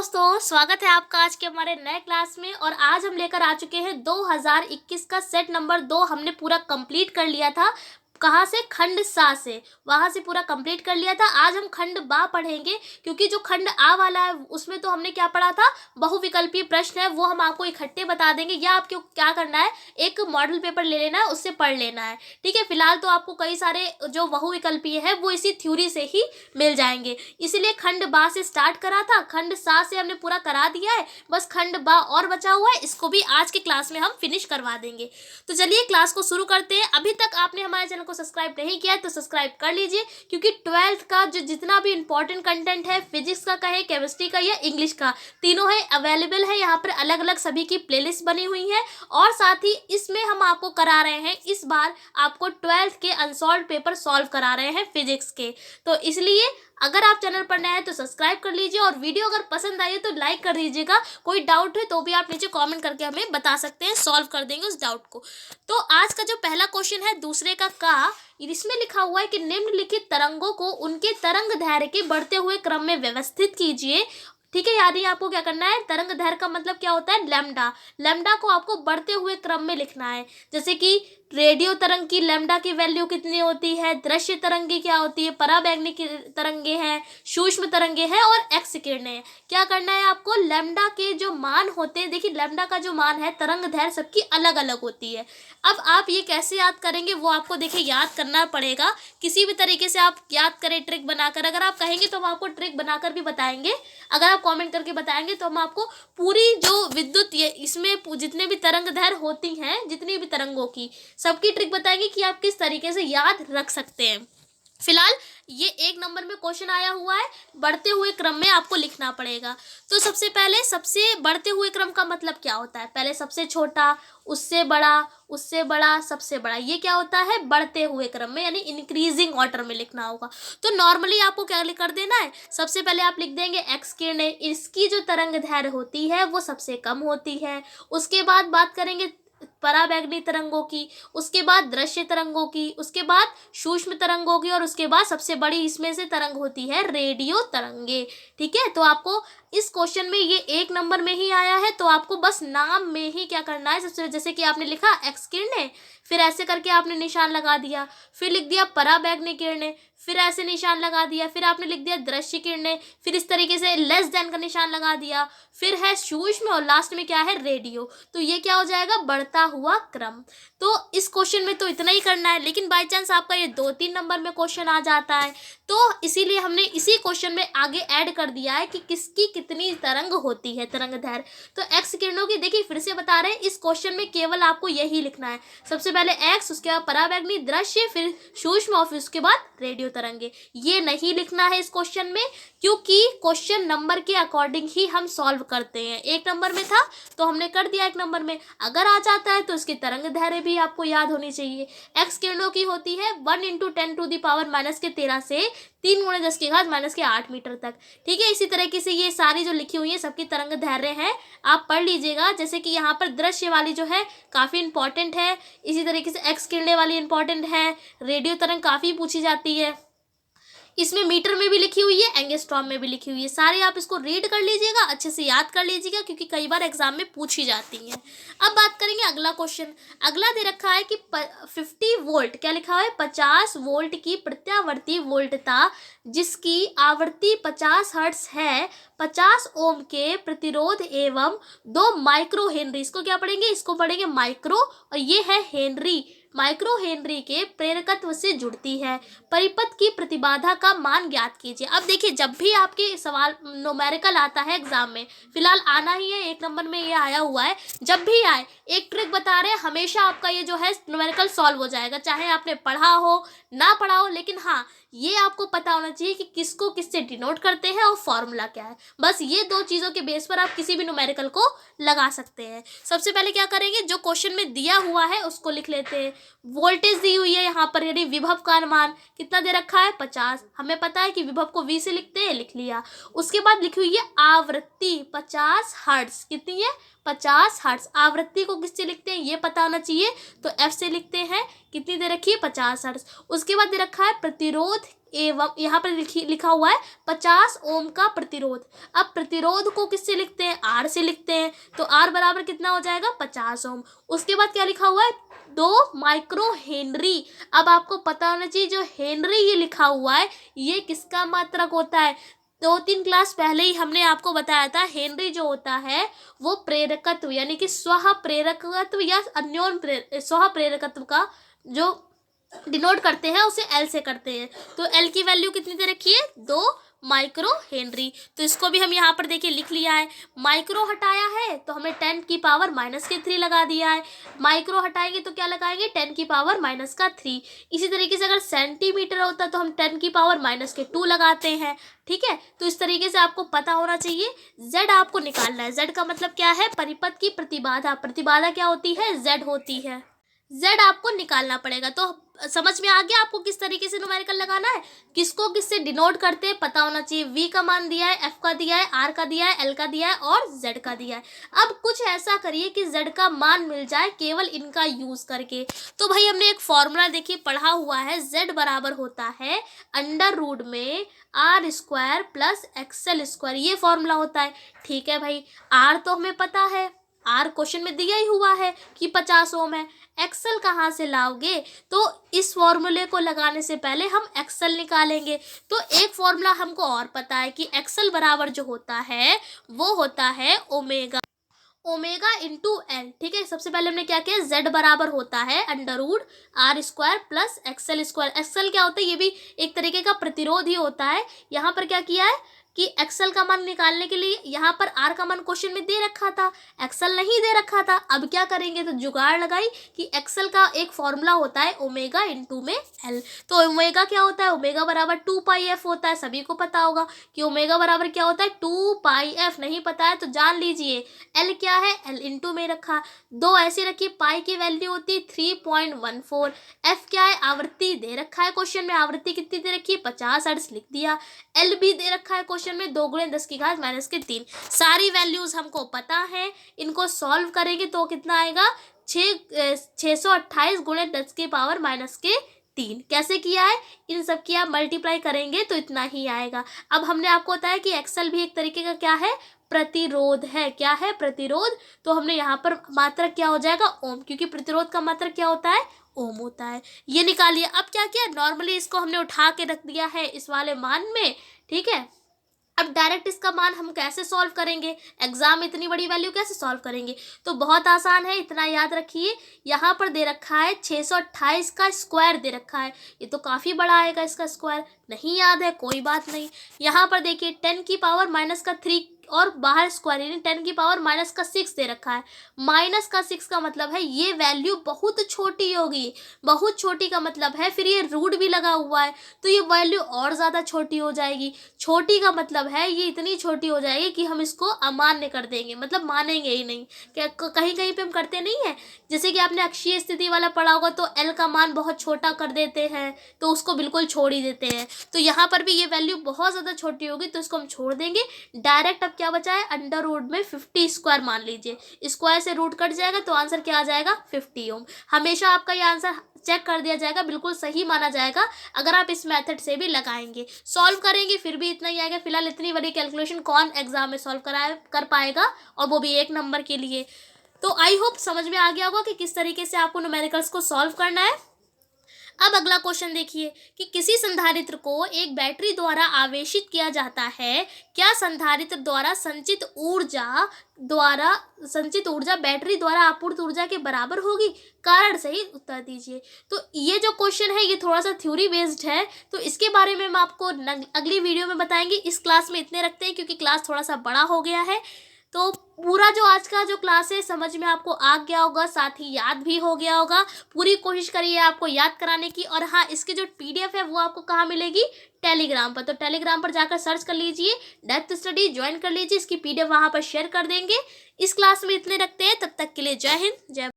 दोस्तों, स्वागत है आपका आज के हमारे नए क्लास में। और आज हम लेकर आ चुके हैं 2021 का सेट नंबर 2। हमने पूरा कंप्लीट कर लिया था। कहाँ से? खंड सा से, वहाँ से पूरा कंप्लीट कर लिया था। आज हम खंड बा पढ़ेंगे, क्योंकि जो खंड आ वाला है उसमें तो हमने क्या पढ़ा था, बहुविकल्पीय प्रश्न है, वो हम आपको इकट्ठे बता देंगे। या आपको क्या करना है, एक मॉडल पेपर ले लेना है, उससे पढ़ लेना है। ठीक है, फिलहाल तो आपको कई सारे जो बहुविकल्पीय है वो इसी थ्योरी से ही मिल जाएंगे। इसीलिए खंड बा से स्टार्ट करा था, खंड सा से हमने पूरा करा दिया है। बस खंड बा और बचा हुआ है, इसको भी आज के क्लास में हम फिनिश करवा देंगे। तो चलिए क्लास को शुरू करते हैं। अभी तक आपने हमारे चैनल को सब्सक्राइब नहीं किया है तो सब्सक्राइब कर लीजिए, क्योंकि 12th का जो जितना भी इंपॉर्टेंट कंटेंट है, फिजिक्स का कहे, केमिस्ट्री का या इंग्लिश का, तीनों है अवेलेबल है। यहाँ पर अलग अलग सभी की प्लेलिस्ट बनी हुई है। और साथ ही इसमें हम आपको करा रहे हैं, इस बार आपको 12th के अनसॉल्व पेपर सॉल्व करा रहे हैं फिजिक्स के। तो इसलिए अगर आप चैनल पर नए हैं तो सब्सक्राइब कर लीजिए, और वीडियो अगर पसंद आई है तो लाइक कर दीजिएगा। कोई डाउट है तो भी आप नीचे कमेंट करके हमें बता सकते हैं, सॉल्व कर देंगे उस डाउट को। तो आज का जो पहला क्वेश्चन है दूसरे का, इसमें लिखा हुआ है कि निम्नलिखित तरंगों को उनके तरंग दैर्घ्य के बढ़ते हुए क्रम में व्यवस्थित कीजिए। ठीक है, यानी आपको क्या करना है, तरंग दैर्घ्य का मतलब क्या होता है, लैम्डा। लैम्डा को आपको बढ़ते हुए क्रम में लिखना है। जैसे कि रेडियो तरंग की लैम्डा की वैल्यू कितनी होती है, दृश्य तरंग की क्या होती है, पराबैंगनी की तरंगे हैं, सूक्ष्म तरंगे हैं और एक्स किरणें हैं। क्या करना है आपको, लैम्डा के जो मान होते हैं, देखिए लैम्डा का जो मान है, तरंग दैर्घ्य सबकी अलग अलग होती है। अब आप ये कैसे याद करेंगे वो आपको देखिए याद करना पड़ेगा। किसी भी तरीके से आप याद करें ट्रिक बनाकर, अगर आप कहेंगे तो हम आपको ट्रिक बनाकर भी बताएंगे। अगर आप कमेंट करके बताएंगे तो हम आपको पूरी जो विद्युत इसमें जितने भी तरंग दैर्घ्य होती हैं, जितनी भी तरंगों की सबकी ट्रिक बताएंगे कि आप किस तरीके से याद रख सकते हैं। फिलहाल ये 1 नंबर में क्वेश्चन आया हुआ है, बढ़ते हुए क्रम में आपको लिखना पड़ेगा। तो सबसे पहले सबसे बढ़ते हुए क्रम का मतलब क्या होता है, पहले सबसे छोटा, उससे बड़ा, सबसे बड़ा, ये क्या होता है, बढ़ते हुए क्रम में, यानी इंक्रीजिंग ऑर्डर में लिखना होगा। तो नॉर्मली आपको क्या कर देना है, सबसे पहले आप लिख देंगे एक्स किरणें, इसकी जो तरंग दैर्घ्य होती है वो सबसे कम होती है। उसके बाद बात करेंगे पराबैंगनी तरंगों की, उसके बाद दृश्य तरंगों की, उसके बाद सूक्ष्म तरंगों की, और उसके बाद सबसे बड़ी इसमें से तरंग होती है रेडियो तरंगे। ठीक है, तो आपको इस क्वेश्चन में ये 1 नंबर में ही आया है, तो आपको बस नाम में ही क्या करना है, सबसे जैसे कि आपने लिखा एक्स किरणें, फिर ऐसे करके आपने निशान लगा दिया, फिर लिख दिया पराबैंगनी किरणें, फिर ऐसे निशान लगा दिया, फिर आपने लिख दिया दृश्य किरणें, फिर इस तरीके से लेस देन का निशान लगा दिया, फिर है सूक्ष्म, और लास्ट में क्या है, रेडियो। तो ये क्या हो जाएगा, बढ़ता हुआ क्रम। तो इस क्वेश्चन में तो इतना ही करना है, लेकिन बाई चांस आपका ये 2-3 नंबर में क्वेश्चन आ जाता है, तो इसीलिए हमने इसी क्वेश्चन में आगे ऐड कर दिया है कि किसकी कितनी तरंग होती है, तरंग दैर्घ्य। तो एक्स किरणों की देखिए फिर से बता रहे हैं, इस क्वेश्चन में केवल आपको यही लिखना है, सबसे पहले एक्स, उसके बाद पराबैंगनी, दृश्य, फिर सूक्ष्म, और फिर उसके बाद रेडियो तरंगे। ये नहीं लिखना है इस क्वेश्चन में, क्योंकि क्वेश्चन नंबर के अकॉर्डिंग ही हम सॉल्व करते हैं। 1 नंबर में था तो हमने कर दिया 1 नंबर में, अगर आ जाता है तो इसकी तरंग दैर्घ्य भी आपको याद होनी चाहिए। एक्स किरणों की होती है 1 × 10⁻⁻13 से 3 × 10⁻⁻8 मीटर तक। ठीक है, इसी तरीके से ये सारी जो लिखी हुई है सबकी तरंग दैर्घ्य हैं, आप पढ़ लीजिएगा। जैसे कि यहाँ पर दृश्य वाली जो है काफ़ी इंपॉर्टेंट है, इसी तरीके से एक्स किरणें वाली इंपॉर्टेंट है, रेडियो तरंग काफ़ी पूछी जाती है, इसमें मीटर में भी लिखी हुई है, एंगस्ट्रॉम में भी लिखी हुई है। सारे आप इसको रीड कर लीजिएगा, अच्छे से याद कर लीजिएगा, क्योंकि कई बार एग्जाम में पूछी जाती हैं। अब बात करेंगे अगला क्वेश्चन। अगला दे रखा है कि 50 वोल्ट, क्या लिखा हुआ है, 50 वोल्ट की प्रत्यावर्ती वोल्टता जिसकी आवृत्ति 50 हर्ट्ज है, 50 ओम के प्रतिरोध एवं 2 माइक्रो हेनरी, इसको क्या पढ़ेंगे, इसको पढ़ेंगे माइक्रो, और ये है हेनरी, माइक्रो हेनरी के प्रेरकत्व से जुड़ती है। परिपथ की प्रतिबाधा का मान ज्ञात कीजिए। अब देखिए, जब भी आपके सवाल न्यूमेरिकल आता है एग्जाम में, फिलहाल आना ही है, 1 नंबर में ये आया हुआ है, जब भी आए एक ट्रिक बता रहे हैं, हमेशा आपका ये जो है न्यूमेरिकल सॉल्व हो जाएगा, चाहे आपने पढ़ा हो ना पढ़ा हो। लेकिन हाँ, ये आपको पता होना चाहिए कि किसको किससे डिनोट करते हैं और फॉर्मूला क्या है। बस ये 2 चीज़ों के बेस पर आप किसी भी न्यूमेरिकल को लगा सकते हैं। सबसे पहले क्या करेंगे, जो क्वेश्चन में दिया हुआ है उसको लिख लेते हैं। वोल्टेज दी हुई है यहाँ पर, यानी विभव का मान कितना दे रखा है, 50। हमें पता है कि विभव को V से लिखते हैं, लिख लिया। उसके बाद लिखी हुई है आवृत्ति 50 हर्ट्ज, कितनी है, 50 हर्ट्ज। आवृत्ति को किससे लिखते हैं ये पता होना चाहिए, तो एफ से लिखते हैं। कितनी दे रखी है 50 हर्ट्ज। उसके बाद दे रखा है प्रतिरोध एवं, यहाँ पर लिखा हुआ है 50 ओम का प्रतिरोध। अब प्रतिरोध को किससे लिखते हैं, आर से लिखते हैं, तो आर बराबर कितना हो जाएगा 50 ओम। उसके बाद क्या लिखा हुआ है 2 माइक्रो हेनरी। अब आपको पता होना चाहिए जो हेनरी ये लिखा हुआ है ये किसका मात्रक होता है। 2-3 क्लास पहले ही हमने आपको बताया था हेनरी जो होता है वो प्रेरकत्व यानी कि स्व प्रेरकत्व या अन्योन स्व प्रेरकत्व का जो डिनोट करते हैं उसे एल से करते हैं। तो एल की वैल्यू कितनी दे रखी है 2 माइक्रो हेनरी। तो इसको भी हम यहाँ पर देखिए लिख लिया है। माइक्रो हटाया है तो हमने 10 की पावर -3 लगा दिया है। माइक्रो हटाएंगे तो क्या लगाएंगे 10 की पावर -3। इसी तरीके से अगर सेंटीमीटर होता तो हम 10 की पावर -2 लगाते हैं। ठीक है, तो इस तरीके से आपको पता होना चाहिए। Z आपको निकालना है। Z का मतलब क्या है, परिपथ की प्रतिबाधा। प्रतिबाधा क्या होती है, Z होती है। Z आपको निकालना पड़ेगा। तो समझ में आ गया आपको किस तरीके से न्यूमेरिकल लगाना है, किसको किससे डिनोट करते हैं पता होना चाहिए। V का मान दिया है, F का दिया है, R का दिया है, L का दिया है और Z का दिया है। अब कुछ ऐसा करिए कि Z का मान मिल जाए केवल इनका यूज करके। तो भाई हमने एक फॉर्मूला देखिए पढ़ा हुआ है, Z बराबर होता है अंडर रूट में R² प्लस XL², ये फॉर्मूला होता है। ठीक है भाई, R तो हमें पता है, R क्वेश्चन में दिया ही हुआ है कि 50 ओम है। एक्सेल कहाँ से लाओगे, तो इस फॉर्मूले को लगाने से पहले हम एक्सेल निकालेंगे। तो एक फॉर्मूला हमको और पता है कि एक्सेल बराबर जो होता है वो होता है ओमेगा इंटू एल। ठीक है, सबसे पहले हमने क्या किया, Z बराबर होता है under root R² plus XL²। Excel क्या होता है, ये भी एक तरीके का प्रतिरोध ही होता है। यहाँ पर क्या किया है कि एक्सेल का मान निकालने के लिए यहाँ पर R का मान क्वेश्चन में दे रखा था, एक्सेल नहीं दे रखा था। अब क्या करेंगे, तो जुगाड़ लगाई कि एक्सेल का एक फॉर्मूला होता है ओमेगा इंटू में एल। तो ओमेगा क्या होता है, ओमेगा बराबर 2πf होता है। सभी को पता होगा कि ओमेगा बराबर क्या होता है 2πf। नहीं पता है तो जान लीजिए। एल क्या है, एल इंटू में रखा, 2 ऐसे रखिए, पाई की वैल्यू होती है 3.14। एफ क्या है, आवृत्ति दे रखा है क्वेश्चन में, आवृत्ति कितनी दे रखी है 50 हर्ट्ज, लिख दिया। एल भी दे रखा है क्वेश्चन में 2 × 10⁻³ सारी वैल्यूज हमको पता है। इनको सॉल्व करेंगे तो कितना आएगा 628 × 10⁻³ कैसे किया है, इन सब की आप मल्टीप्लाई करेंगे तो इतना ही आएगा। अब हमने आपको बताया कि एक्सेल भी एक तरीके का क्या है, प्रतिरोध है। क्या है, प्रतिरोध। तो हमने यहाँ पर मात्रक क्या हो जाएगा ओम, क्योंकि प्रतिरोध का मात्रक क्या होता है ओम होता है। ये निकालिए। अब क्या किया, नॉर्मली इसको हमने उठा के रख दिया है इस वाले मान में। ठीक है, अब डायरेक्ट इसका मान हम कैसे सॉल्व करेंगे, एग्जाम में इतनी बड़ी वैल्यू कैसे सॉल्व करेंगे, तो बहुत आसान है। इतना याद रखिए, यहाँ पर दे रखा है 628 का स्क्वायर दे रखा है। ये तो काफ़ी बड़ा आएगा, इसका स्क्वायर नहीं याद है कोई बात नहीं। यहाँ पर देखिए 10 की पावर -3 और बाहर स्क्वायर यानी 10 की पावर -6 दे रखा है। -6 का मतलब है ये वैल्यू बहुत छोटी होगी। बहुत छोटी का मतलब है फिर ये रूट भी लगा हुआ है तो ये वैल्यू और ज़्यादा छोटी हो जाएगी। छोटी का मतलब है ये इतनी छोटी हो जाएगी कि हम इसको अमान्य कर देंगे, मतलब मानेंगे ही नहीं। क्या कहीं कहीं पे हम करते नहीं है, जैसे कि आपने अक्षीय स्थिति वाला पढ़ा होगा तो एल का मान बहुत छोटा कर देते हैं तो उसको बिल्कुल छोड़ ही देते हैं। तो यहाँ पर भी ये वैल्यू बहुत ज़्यादा छोटी होगी तो इसको हम छोड़ देंगे। डायरेक्ट अब क्या बचा है, अंडर रूट में 50² मान लीजिए, स्क्वायर से रूट कट जाएगा तो आंसर क्या आ जाएगा 50 ओम। हमेशा आपका ये आंसर चेक कर दिया जाएगा, बिल्कुल सही माना जाएगा अगर आप इस मेथड से भी लगाएंगे। सॉल्व करेंगे फिर भी इतना ही आएगा। फिलहाल इतनी बड़ी कैलकुलेशन कौन एग्जाम में सॉल्व कर पाएगा, और वो भी 1 नंबर के लिए। तो आई होप समझ में आ गया होगा कि किस तरीके से आपको न्यूमेरिकल्स को सॉल्व करना है। अब अगला क्वेश्चन देखिए कि किसी संधारित्र को एक बैटरी द्वारा आवेशित किया जाता है, क्या संधारित्र द्वारा संचित ऊर्जा बैटरी द्वारा आपूर्त ऊर्जा के बराबर होगी। कारण सही उत्तर दीजिए। तो ये जो क्वेश्चन है ये थोड़ा सा थ्योरी बेस्ड है, तो इसके बारे में हम आपको अगली वीडियो में बताएंगे। इस क्लास में इतने रखते हैं क्योंकि क्लास थोड़ा सा बड़ा हो गया है। तो पूरा जो आज का जो क्लास है समझ में आपको आ गया होगा, साथ ही याद भी हो गया होगा। पूरी कोशिश करिए आपको याद कराने की। और हाँ, इसके जो PDF है वो आपको कहाँ मिलेगी, टेलीग्राम पर। तो टेलीग्राम पर जाकर सर्च कर लीजिए, डेप्थ स्टडी ज्वाइन कर लीजिए। इसकी PDF वहाँ पर शेयर कर देंगे। इस क्लास में इतने रखते हैं, तब तक के लिए जय हिंद जय